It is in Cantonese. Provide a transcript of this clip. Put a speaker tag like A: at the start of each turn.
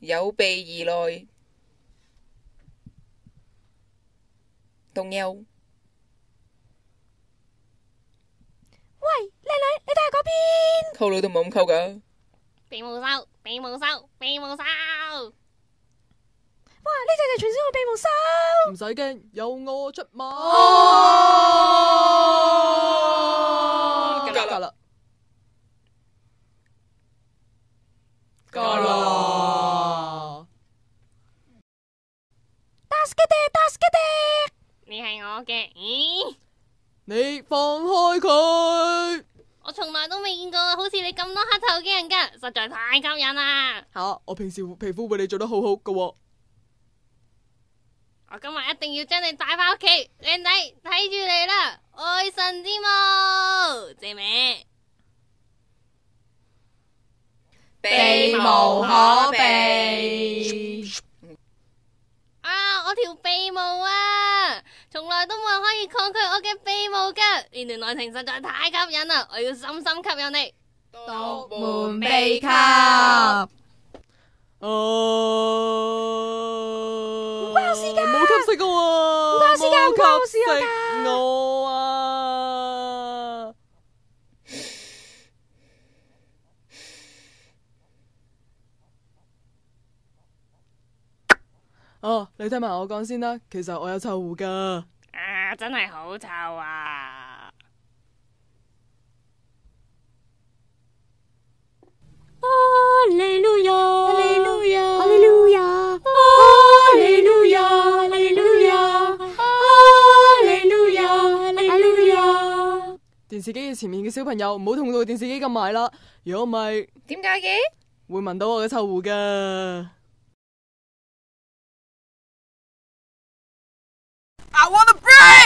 A: 有備而來。冬休。
B: 喂，靚女，你睇下嗰邊。
A: 溝女都冇咁溝噶。
C: 避無獸，避無獸，避無獸。
B: 哇，呢隻就傳說嘅秘無獸。
D: 唔使驚，有我出馬。
A: 格啦。
D: 加啦。
C: 你係我嘅，咦？
D: 你放開佢。
C: 我從來都未見過好似你咁多黑頭嘅人噶，實在太吸引啦！
D: 吓，我平時皮膚為你做得好好噶喎。
C: 我今日一定要將你帶返屋企，靚仔睇住你啦，愛神之母，謝咩？
A: 避
B: 無可避。
C: 啊！我條鼻毛啊，從來都冇人可以抗拒我嘅鼻毛噶。呢段愛情實在太吸引啦，我要深深吸引你。
B: 獨門秘笈。
D: 唔關
B: 我事㗎
D: 冇吸食噶喎，
B: 唔關我事㗎唔關我事㗎
D: 冇吸食我啊！哦，你聽埋我講先啦，其實我有臭狐噶。
C: 啊，真係好臭啊！
B: 哈利路亞，哈利路亞，哈利路亞，哈利路亞，哈利路亞，哈利路亞，哈利路亞。
D: 電視機嘅前面嘅小朋友唔好同到電視機咁埋啦，如果唔係，
A: 點解嘅？
D: 會聞到我嘅臭狐噶。
A: I wanna break